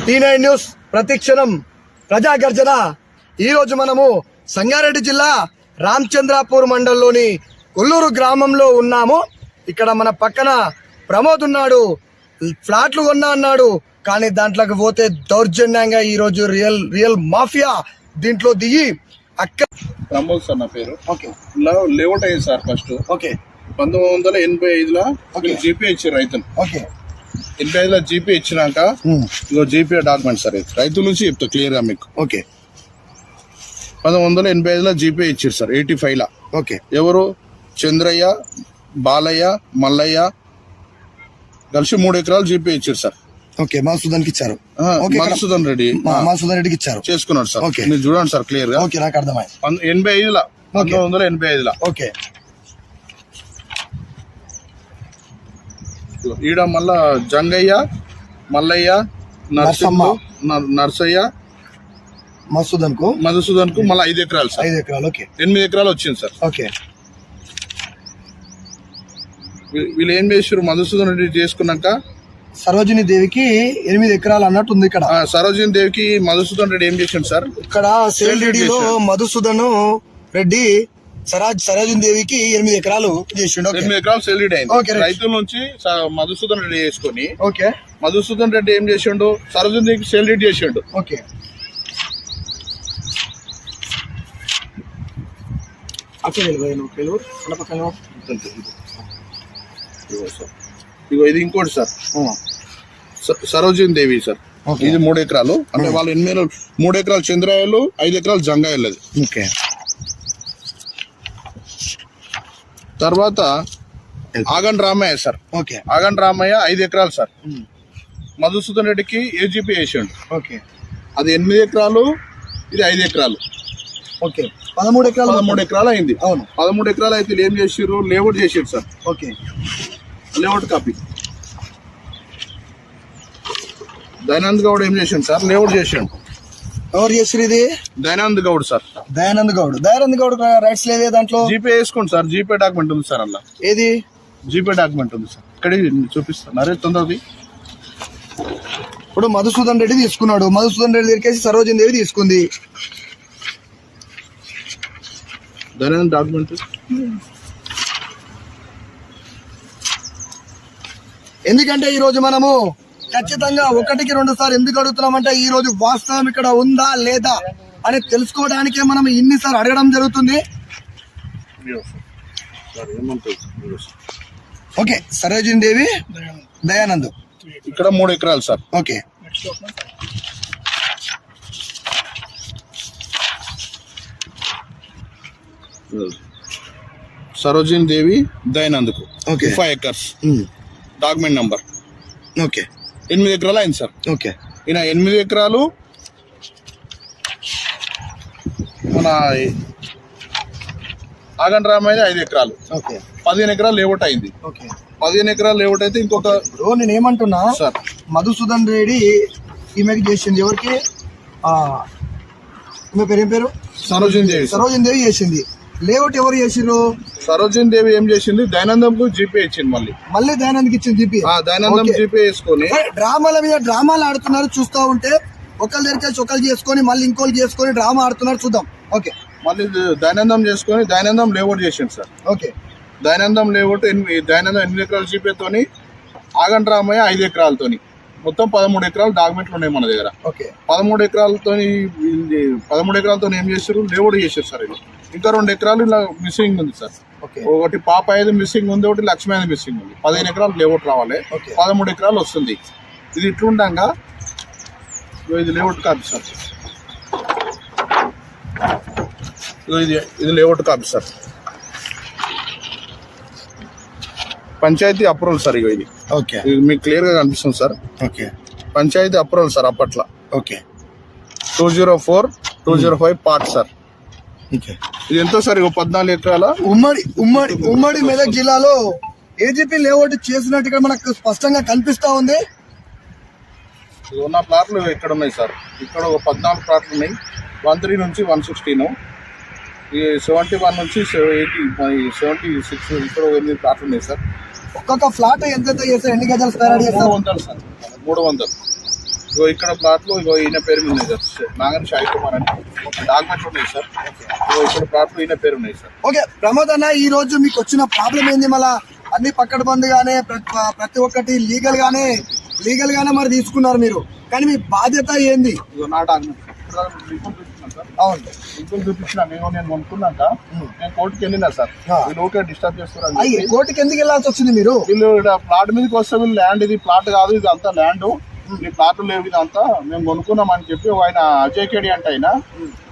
T9 news ప్రతిక్షణం ప్రజా గర్జన. ఈరోజు మనము సంగారెడ్డి జిల్లా రామచంద్రాపూర్ మండలంలోని కొల్లూరు గ్రామంలో ఉన్నాము. ఇక్కడ మన పక్కన ప్రమోద్ ఉన్నాడు, ఫ్లాట్లు కొన్నా అన్నాడు, కానీ దాంట్లోకి పోతే దౌర్జన్యంగా ఈరోజు రియల్ మాఫియా దీంట్లో దిగి ప్రమోద్ సార్ నా పేరు. ఓకే, లేఅవుట్ అయ్యింది సార్. ఫస్ట్ ఓకే 1985లో జీపీ ఇచ్చారు రైతులు. ఓకే 85లో జీపీ ఇచ్చినాక ఇగో జీపీ డాక్యుమెంట్ సార్. ఇది రైతుల నుంచి చెప్తా క్లియర్ గా మీకు. ఓకే 1985లో జీపీ ఇచ్చారు సార్. 85లా ఓకే ఎవరు చంద్రయ్య, బాలయ్య, మల్లయ్య కలిసి 3 ఎకరాలు జీపీ ఇచ్చారు సార్. ఓకే మధుసూదన్కి ఇచ్చారు. మధుసూదన్ రెడ్డి మధుసూదన్ ఇచ్చారు, చేసుకున్నాడు సార్. ఓకే మీరు చూడండి సార్ క్లియర్ గా. ఓకే నాకు అర్థమైంది. 85లా 1985లా ఓకే ఈడ మళ్ళా జంగయ్య, మల్లయ్య, నర్సయ్య, మధుసూదన్ కు మళ్ళీ 5 ఎకరాలు సార్. 5 ఎకరాలు. ఓకే 8 ఎకరాలు వచ్చింది సార్. ఓకే వీళ్ళు ఏం చేసారు, మధుసూదన్ రెడ్డి చేసుకున్నాక సరోజిని దేవికి 8 ఎకరాలు అన్నట్టు ఉంది ఇక్కడ. సరోజిని దేవికి మధుసూదన్ రెడ్డి ఏం చేసిండు సార్, ఇక్కడ సేల్ డీడీలో మధుసూదన్ రెడ్డి సరోజిని దేవికి 8 ఎకరాలు చేసిండు. 8 ఎకరాలు సేల్ డీడ్ ఓకే, అయింది. రైతుల నుంచి మధుసూదన్ రెడ్డి చేసుకుని, ఓకే మధుసూదన్ రెడ్డి ఏం చేసిండు, సరోజిని దేవికి సేల్ డీడ్ చేసిండు. ఓకే ఇగో ఇది ఇంకోటి సార్, సరోజిని దేవి సార్. ఇది 3 ఎకరాలు. అంటే వాళ్ళు 3 ఎకరాలు చంద్రాయలు, 5 ఎకరాలు జంగాయలు. అది ఓకే. తర్వాత ఆగండ్ రామయ్య సార్. ఓకే ఆగండ్ రామయ్య 5 ఎకరాలు సార్. మధుసూదన్ రెడ్డికి ఏజీపీ వేసాడు. ఓకే అది 8 ఎకరాలు, ఇది 5 ఎకరాలు. ఓకే 13 ఎకరాలు అయింది. అవును 13 ఎకరాలు అయితే ఏం చేసారు, లేఅవుట్ చేసారు sir. Okay layout copy Dayanand Goud ఏం చేసాడు సార్, లేఅవుట్ చేసాడు. ఎవరు చేసారు ఇది? దయానంద్ గౌడ్ సార్. దయానంద్ గౌడ్ రైట్స్ లేవే దాంట్లో. జీపే వేసుకోండి సార్, జీపే డాక్యుమెంట్ ఉంది సార్. అలా ఏది జీపే డాక్యుమెంట్ ఉంది సార్. ఇక్కడ చూపిస్తాను. అరే తొందరది. ఇప్పుడు మధుసూదన్ రెడ్డి తీసుకున్నాడు, మధుసూదన్ రెడ్డి దగ్గరికి సరోజిని దేవి తీసుకుంది. దయానంద్ డాక్యుమెంట్ ఎందుకంటే ఈ రోజు మనము ఖచ్చితంగా 1కి 2 సార్లు ఎందుకు అడుగుతున్నామంటే ఈ రోజు వాస్తవం ఇక్కడ ఉందా లేదా అని తెలుసుకోవడానికే మనం ఇన్నిసార్లు అడగడం జరుగుతుంది. ఓకే సరోజిని దేవి, దయానంద్ ఇక్కడ 3 ఎకరాలు సార్. ఓకే సరోజిని దేవి, దయానంద్కు okay 5 acres. Document number. Okay 8 ఎకరాలు అయింది సార్. ఓకే ఈయన 8 ఎకరాలు, మన ఆగండ్ రామయ్య 5 ఎకరాలు. ఓకే 15 ఎకరాలు లేఅవుట్ అయింది. ఓకే 15 ఎకరాలు లేఅవుట్ అయితే ఇంకొక నేను ఏమంటున్నా సార్, మధుసూదన్ రెడ్డి ఈమెకి చేసింది. ఎవరికి? ఈమె పేరు ఏం పేరు? సరోజిని దేవి. సరోజిని దేవి చేసింది. లేఅవుట్ ఎవరు చేసిండ్రు? సరోజిని దేవి ఏం చేసింది, దయానందంకు జీపే ఇచ్చింది. మళ్ళీ దయానంద్కి ఇచ్చింది జీపీ. దయానందం జీపే వేసుకొని డ్రామాల మీద డ్రామాలు ఆడుతున్నారు. చూస్తూ ఉంటే ఒకళ్ళ దగ్గరికి ఒకళ్ళు చేసుకొని మళ్ళీ ఇంకోళ్ళు చేసుకొని డ్రామా ఆడుతున్నారు. చూద్దాం. ఓకే మళ్ళీ దయానందం చేసుకొని దయానందం లేఅవుట్ చేసిండు sir. Okay Dayanandam layout Dayanandam 8 ఎకరాల జీపేతోని, ఆగండ్ రామయ్య 5 ఎకరాలతోని మొత్తం 13 ఎకరాలు డాక్యుమెంట్లు ఉన్నాయి మన దగ్గర. ఓకే 13 ఎకరాలతో ఏం చేశారు, లేఅవుట్ చేశారు సార్. ఇది ఇంకా 2 ఎకరాలు ఇలా మిస్సింగ్ ఉంది సార్. ఒకటి పాప 5 మిస్సింగ్ ఉంది, ఒకటి లక్ష్మి 5 మిస్సింగ్ ఉంది. 15 ఎకరాలు లేఅవుట్ రావాలి, 13 ఎకరాలు వస్తుంది. ఇది ఇట్లుండగా ఇది లేఅవుట్ కాపీ సార్. ఇది layout copy sir. Panchayat approval sir. ఇది ఓకే మీకు క్లియర్ గా కనిపిస్తుంది sir. Okay panchayat approval sir అప్పట్లో. Okay 2004-2005 part sir. ఓకే ఇది ఎంతో సార్, 14 ఎకరాల ఉమ్మడి మెదక్ జిల్లాలో ఏజీపీ లేఅవుట్ చేసినట్టుగా మనకు స్పష్టంగా కనిపిస్తా ఉంది. ఉన్న ప్లాట్లు ఇక్కడ ఉన్నాయి సార్. ఇక్కడ ఒక 14 ప్లాట్లు ఉన్నాయి. 13 నుంచి 116, ఈ 71 నుంచి 76 ఇక్కడ 8 ప్లాట్లు ఉన్నాయి సార్. ఒక్కొక్క ఫ్లాట్ ఎంత చేస్తారు? ఎన్ని గజాలు స్క్వేర్ యార్డ్ చేస్తారు? 300 సార్. 300 ఇగో ఇక్కడ ప్లాట్ లో ఇగో ఈయన పేరు మీద ఉన్నాయి సార్, నాగన్ సాయి కుమార్ అని డాక్యుమెంట్స్ ఉన్నాయి సార్. ఇగో ఇక్కడ ప్లాట్ లో ఈయన పేరు ఉన్నాయి సార్. ఓకే ప్రమోద్ అన్న, ఈ రోజు మీకు వచ్చిన ప్రాబ్లం ఏంది? మళ్ళా అన్ని పక్కడబందిగానే ప్రతి ఒక్కటి లీగల్ గానే మరి తీసుకున్నారు మీరు, కానీ మీ బాధ్యత ఏంది? ఇగో నా డాక్యుమెంట్ అవును ఇంట్లో చూపించిన నేను కొనుక్కున్నాక నేను కోర్టుకి వెళ్ళినా సార్. వీళ్ళు ఓకే డిస్టర్బ్ చేస్తున్నారు. కోర్టుకి ఎందుకు వెళ్ళాల్సి వచ్చింది మీరు? వీళ్ళు ప్లాట్ మీదకి వస్తే వీళ్ళు ల్యాండ్ ఇది ప్లాట్ కాదు, ఇది అంతా ల్యాండ్, ఈ ప్లాట్ లేవు, ఇది అంతా మేము కొనుక్కున్నాం అని చెప్పి ఆయన అజయ్ కేడి అంటే ఆయన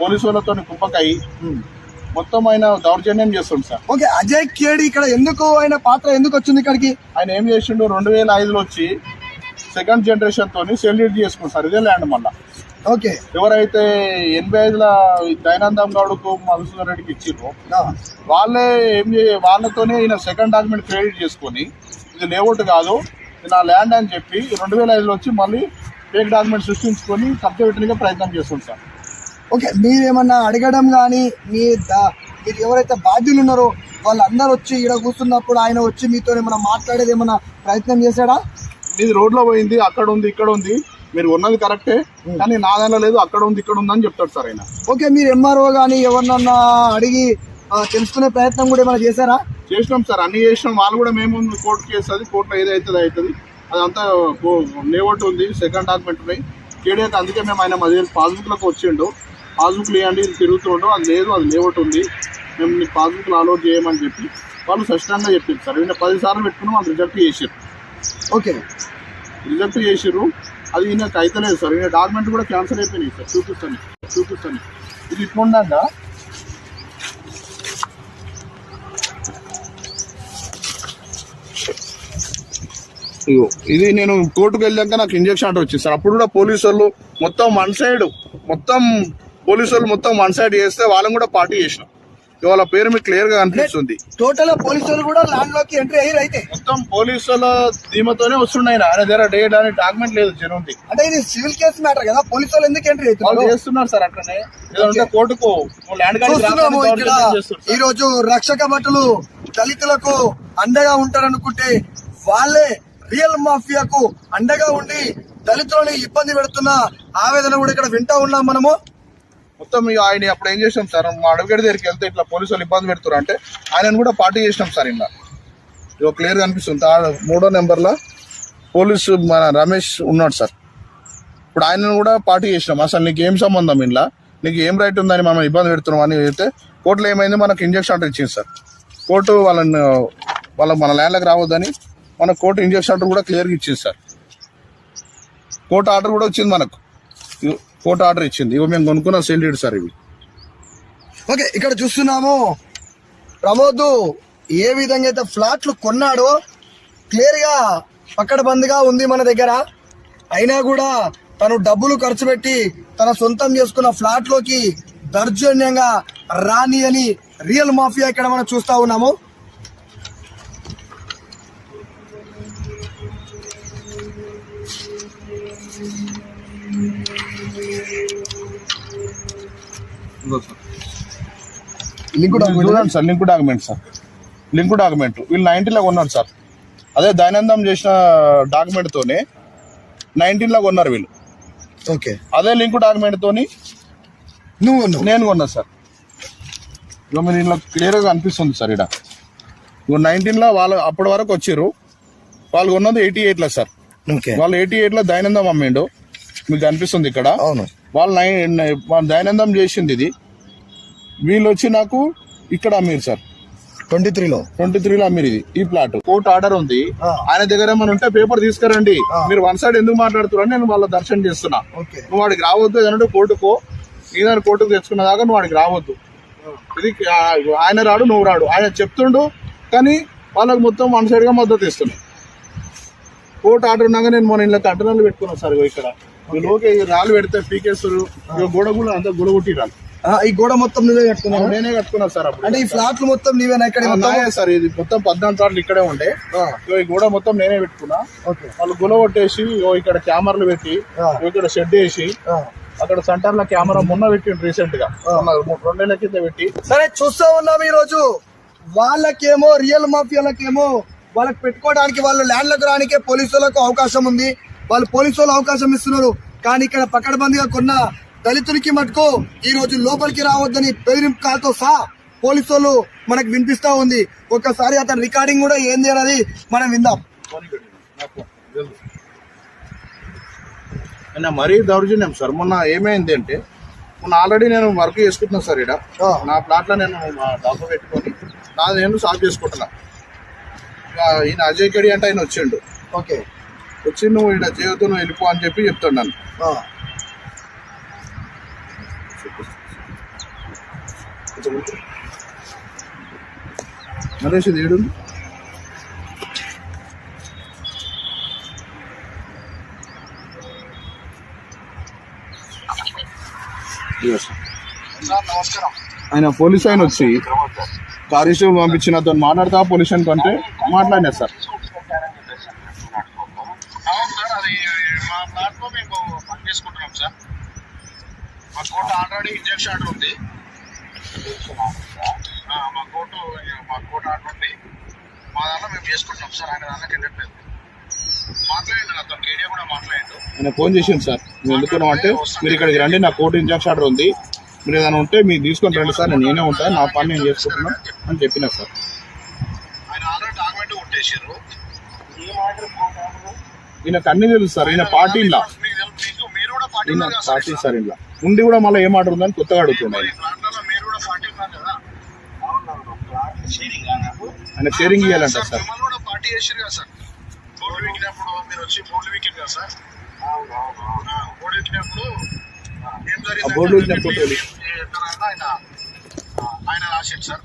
పోలీసు వాళ్ళతో కుప్పకాయి మొత్తం ఆయన దౌర్జన్యం చేస్తుండు సార్. ఓకే, అజయ్ కేడి ఇక్కడ ఎందుకు, ఆయన పాత్ర ఎందుకు వచ్చింది ఇక్కడికి? ఆయన ఏం చేసిండు, 2005లో వచ్చి సెకండ్ జనరేషన్ తోని సెల్యూట్ చేసుకుంటారు సార్. ఇదే ల్యాండ్ మళ్ళా. ఓకే, ఎవరైతే 85లో దయానందం గౌడ్కు మధుసూదన్ రెడ్డికి ఇచ్చిర్రు వాళ్ళే వాళ్ళతోనే ఈయన సెకండ్ డాక్యుమెంట్ క్రెడిట్ చేసుకొని ఇది లేఅవుట్ కాదు, ఇది నా ల్యాండ్ అని చెప్పి 2005లో వచ్చి మళ్ళీ ఫేక్ డాక్యుమెంట్ సృష్టించుకొని కబ్జా పెట్టడానికి ప్రయత్నం చేస్తుంది సార్. ఓకే, మీరేమన్నా అడగడం కానీ మీరు ఎవరైతే బాధ్యులు ఉన్నారో వాళ్ళందరూ వచ్చి ఇక్కడ కూర్చున్నప్పుడు ఆయన వచ్చి మీతో ఏమైనా మాట్లాడేది ఏమైనా ప్రయత్నం చేశాడా? ఇది రోడ్లో పోయింది, అక్కడ ఉంది, ఇక్కడ ఉంది, మీరు ఉన్నది కరెక్టే, కానీ నా దానిలో లేదు, అక్కడ ఉంది, ఇక్కడ ఉంది అని చెప్తాడు సార్ ఆయన. ఓకే, మీరు ఎంఆర్ఓ కానీ ఎవరినన్నా అడిగి తెలుసుకునే ప్రయత్నం కూడా ఏమైనా చేశారా? చేసినాం సార్, అన్ని చేసినాం. వాళ్ళు కూడా మేము కోర్టుకి వేస్తుంది, కోర్టులో ఏదైతుంది అవుతుంది, అదంతా లేఅవుట్ ఉంది, సెకండ్ డాక్యుమెంట్ ఉన్నాయి కేడీఆర్. అందుకే మేము ఆయన పాస్బుక్లకు వచ్చిండు, పాస్బుక్లు ఇవ్వండి, ఇది తిరుగుతుండో, అది లేదు, అది లేఅవుట్ ఉంది, మేము నీకు పాస్బుక్లు అలౌట్ చేయమని చెప్పి వాళ్ళు స్పష్టంగా చెప్పింది సార్. ఈయన 10 సార్లు పెట్టుకున్నాం, అది రిజెక్ట్ చేసారు. ఓకే, రిజెక్ట్ చేసారు, అది ఈయనకు అయితలేదు సార్. ఈయన డాక్యుమెంట్ కూడా క్యాన్సిల్ అయిపోయినాయి సార్. చూపిస్తాను ఇది ఇట్లుండగా ఇది నేను కోర్టుకు వెళ్ళాక నాకు ఇంజక్షన్ ఆర్డర్ వచ్చింది సార్. అప్పుడు కూడా పోలీసు వాళ్ళు మొత్తం వన్ సైడ్ చేస్తే వాళ్ళని కూడా పార్టీ చేసినాం. వాళ్ళ పేరు మీకు క్లియర్ గా కనిపిస్తుంది. టోటల్ పోలీసులు కూడా ల్యాండ్ లోకి ఎంట్రీ అయ్యారు. అయితే మొత్తం పోలీసుల ధీమతోనే వస్తున్నాయి. ఆయన దగ్గర డేట్ అని డాక్యుమెంట్ లేదు జరుగుంది. అంటే ఇది సివిల్ కేసు మ్యాటర్ కదా, పోలీసులు ఎందుకు ఎంట్రీ అవుతున్నారు? చేస్తున్నారు సార్ అట్లనే. కోర్టుకు ఈ రోజు రక్షక భటులు దళితులకు అండగా ఉంటారనుకుంటే వాళ్ళే రియల్ మాఫియాకు అండగా ఉండి దళితులని ఇబ్బంది పెడుతున్న ఆవేదన కూడా ఇక్కడ వింటా ఉన్నాం మనము. మొత్తం ఆయన అప్పుడు ఏం చేసినాం సార్, మా అడ్వకేట్ దగ్గరికి వెళ్తే ఇట్లా పోలీసులు ఇబ్బంది పెడుతున్నారు అంటే ఆయనను కూడా పార్టీ చేసినాం సార్. ఇలా ఇదో క్లియర్ కనిపిస్తుంది. 3వ నెంబర్లో పోలీసు మన రమేష్ ఉన్నాడు సార్. ఇప్పుడు ఆయనను కూడా పార్టీ చేసినాం. అసలు నీకు ఏం సంబంధం, ఇలా నీకు ఏం రైట్ ఉందని మనం ఇబ్బంది పెడుతున్నాం అని అయితే కోర్టులో ఏమైంది, మనకు ఇంజక్షన్ ఆర్డర్ ఇచ్చింది సార్. కోర్టు వాళ్ళ మన ల్యాండ్లకు రావద్దని మన కోర్టు ఇంజక్షన్ ఆర్డర్ కూడా క్లియర్గా ఇచ్చింది సార్. కోర్టు ఆర్డర్ కూడా వచ్చింది మనకు, కోర్టు ఆర్డర్ ఇచ్చింది. ఇవి మేము కొనుక్కున్న సెల్యూట్ సార్ ఇవి. ఓకే, ఇక్కడ చూస్తున్నాము ప్రమోద్ ఏ విధంగా అయితే ఫ్లాట్లు కొన్నాడో క్లియర్ గా పక్కడబందిగా ఉంది మన దగ్గర. అయినా కూడా తను డబ్బులు ఖర్చు పెట్టి తన సొంతం చేసుకున్న ఫ్లాట్ లోకి దౌర్జన్యంగా రాని అని రియల్ మాఫియా ఇక్కడ మనం చూస్తా ఉన్నాము. లింక్ డాక్యుమెంట్ వీళ్ళు 19లో కొన్నారు సార్. అదే దయానందం చేసిన డాక్యుమెంట్ తోనే 19లో కొన్నారు వీళ్ళు. ఓకే, అదే లింక్ డాక్యుమెంట్ తోని నేను కొన్నా సార్. ఇక మీరు ఇలా క్లియర్ గా అనిపిస్తుంది సార్. ఇక్కడ 19లో వాళ్ళు అప్పటి వరకు వచ్చారు. వాళ్ళు కొన్నది 88లో సార్. వాళ్ళు 88లో దయానందం అమ్మిండు, మీకు కనిపిస్తుంది ఇక్కడ. అవును, వాళ్ళు దయానందం చేసింది ఇది. వీళ్ళు వచ్చి నాకు ఇక్కడ అమ్మిరు సార్. 23లో అమ్మిరు ఇది. ఈ ప్లాట్ కోర్టు ఆర్డర్ ఉంది ఆయన దగ్గర. ఏమైనా ఉంటే పేపర్ తీసుకురండి, మీరు వన్ సైడ్ ఎందుకు మాట్లాడుతున్నారు నేను వాళ్ళ దర్శనం చేస్తున్నా. నువ్వు వాడికి రావద్దు, ఏదంటే కోర్టుకో ఏదైనా కోర్టుకు తెచ్చుకున్న దాకా నువ్వు వాడికి రావద్దు. ఇది ఆయన రాడు, నువ్వు రాడు. ఆయన చెప్తుండు, కానీ వాళ్ళకి మొత్తం వన్ సైడ్ గా మద్దతు ఇస్తున్నాయి. కోర్టు ఆర్డర్ ఉన్నాక నేను మొన్న ఇలా కంటనర్లు పెట్టుకున్నాను సార్. ఇక్కడ లోకే రాళ్ళు పెడితే పీకేస్తారు, గోడ కూడా అంతా గొడగొట్టి రాళ్ళు. ఈ గోడ మొత్తం నువ్వే కట్టుకున్నావు? నేనే కట్టుకున్నా సార్. అప్పుడు అంటే ఈ ఫ్లాట్లు మొత్తం నీవేనా? ఇక్కడ సార్ ఇది మొత్తం 14 ప్లాట్లు ఇక్కడే ఉండే. ఈ గోడ మొత్తం నేనే పెట్టుకున్నా. వాళ్ళు గుల కొట్టేసి ఇక్కడ కెమెరాలు పెట్టి ఇక్కడ షెడ్ వేసి అక్కడ సెంటర్ లో కెమెరా మొన్న పెట్టి రీసెంట్ గా 2 నెలల కింద పెట్టి. సరే, చూస్తా ఉన్నాం ఈ రోజు వాళ్ళకేమో రియల్ మాఫియాలకేమో వాళ్ళకి పెట్టుకోవడానికి, వాళ్ళు ల్యాండ్లకు రానికే పోలీసులకు అవకాశం ఉంది. వాళ్ళు పోలీసు వాళ్ళు అవకాశం ఇస్తున్నారు, కానీ ఇక్కడ పకడ్బందీగా కొన్న దళితునికి మటుకు ఈ రోజు లోపలికి రావద్దని బెదిరింపులతో సహా పోలీసు వాళ్ళు మనకు వినిపిస్తా ఉంది. ఒక్కసారి అతని రికార్డింగ్ కూడా ఏంది అనేది మనం విందాం. నిన్న మరీ దౌర్జన్యం సార్. మొన్న ఏమైంది అంటే మొన్న ఆల్రెడీ నేను వర్క్ చేసుకుంటున్నాను సార్. ఇక్కడ నా ప్లాట్లో నేను డాక్టర్ పెట్టుకొని నాది నేను సాల్వ్ చేసుకుంటున్నా. ఈయన అజయ్ గడి అంటే ఆయన వచ్చిండు. ఓకే, వచ్చి నువ్వు ఇక్కడ చేయొద్దు, నువ్వు వెళ్ళిపో అని చెప్పి చెప్తున్నాను. నరేష్ ఇది ఏడు ఆయన పోలీస్ ఆయన వచ్చి కానిస్టేబుల్ పంపించిన అతను మాట్లాడతా పోలీస్ అంటే మాట్లాడినా సార్. మా ప్లాట్ఫామ్ మేము పని చేసుకుంటున్నాం సార్. మా కోర్టు ఆల్రెడీ ఇంజక్షన్ ఆర్డర్ ఉంది. మా కోర్టు ఆర్డర్ ఉంది. మా దాంట్లో మేము చేసుకుంటున్నాం సార్. ఆయన దాంట్లోకి వెళ్ళట్లేదు. మాట్లాడండి, అతను రేడియో కూడా మాట్లాడండు. ఆయన ఫోన్ చేసిండు సార్. మేము ఎందుకున్నాం అంటే మీరు ఇక్కడికి రండి, నా కోర్టు ఇంజక్షన్ ఆర్డర్ ఉంది, మీరు ఏదైనా ఉంటే మీరు తీసుకొని రండి సార్, నేనే ఉంటాను, నా పని నేను చేసుకుంటున్నా అని చెప్పిన సార్. ఆయన ఆల్రెడీ డాక్యుమెంట్ కొట్టేసారు. ఈయనకు అన్ని తెలుసు సార్. ఈయన పార్టీలా మీరు కూడా పార్టీ సార్. ఇలా ఉండి కూడా మళ్ళీ ఏం ఆర్డర్ ఉందని కొత్తగా అడుగుతున్నాయి. మీరు కూడా పార్టీ ఉన్నారు కదా. ఆయన షేరింగ్ ఇవ్వాలంట సార్. మిమ్మల్ని కూడా పార్టీ చేసారు కదా సార్. బోర్డు వీకినప్పుడు మీరు వచ్చి బోర్డు వీకింది కదా సార్. బోర్డు వీకినప్పుడు ఏం జరిగింది? బోర్డు వీకినప్పుడు ఆయన రాసిండు సార్.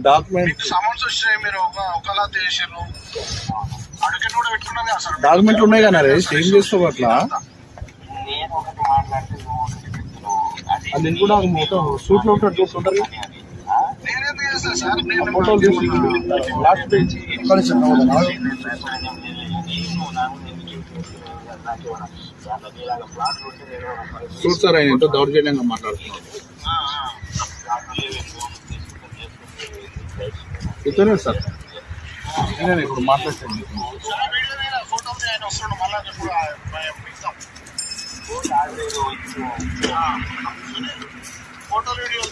డాక్యుమెంట్ సమన్స్ వచ్చినాయి, మీరు ఒకలా చేసారు. అడుగుని కూడా పెట్టుకున్నాం కదా సార్. డాక్యుమెంట్లు ఉన్నాయి కదా నరేష్, ఏం చేస్తావు అట్లా? అది కూడా మొత్తం సూట్ లో చూస్తుంటారు. నేనేందుకు చేస్తాను సార్? ఫోటోలు తీసి లాస్ట్ పేజ్ చూడు సార్. ఆయన ఎంతో దౌర్జన్యంగా మాట్లాడుతున్నాడు. ఇతనే సార్. నేను ఇప్పుడు మాట్లాడుతాను. ఫోటో ఆయన వస్తున్నాడు మళ్ళీ ఇప్పుడు ఫోటో వీడియో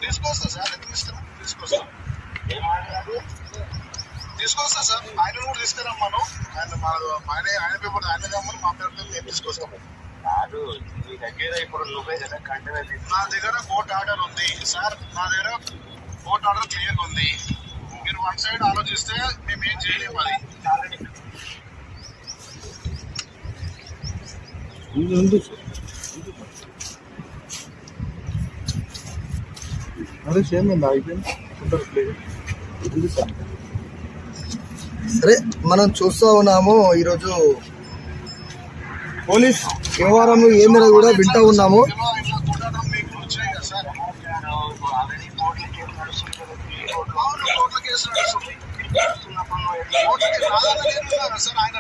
తీసుకొస్తా సార్. తీసుకొస్తా సార్. ఆయన కూడా తీసుకురమ్మను. ఆయన పేపర్ ఆయన రమ్మని మా పేరు మేము తీసుకొస్తాము. మీ దగ్గర ఇప్పుడు నువ్వే కదా కంటెనర్. నా దగ్గర కోర్టు ఆర్డర్ ఉంది సార్. నా దగ్గర కోర్టు ఆర్డర్ క్లియర్ ఉంది. మీరు వన్ సైడ్ ఆలోచిస్తే మేము ఏం చేయలేము. అది సరే, మనం చూస్తూ ఉన్నాము ఈరోజు పోలీస్ వ్యవహారంలో ఏందని కూడా వింటూ ఉన్నాము. కోర్టు ఆర్డర్ మీకు వచ్చినాయి కదా సార్. కోర్టుల కేసు నడుస్తుంది. ఆయన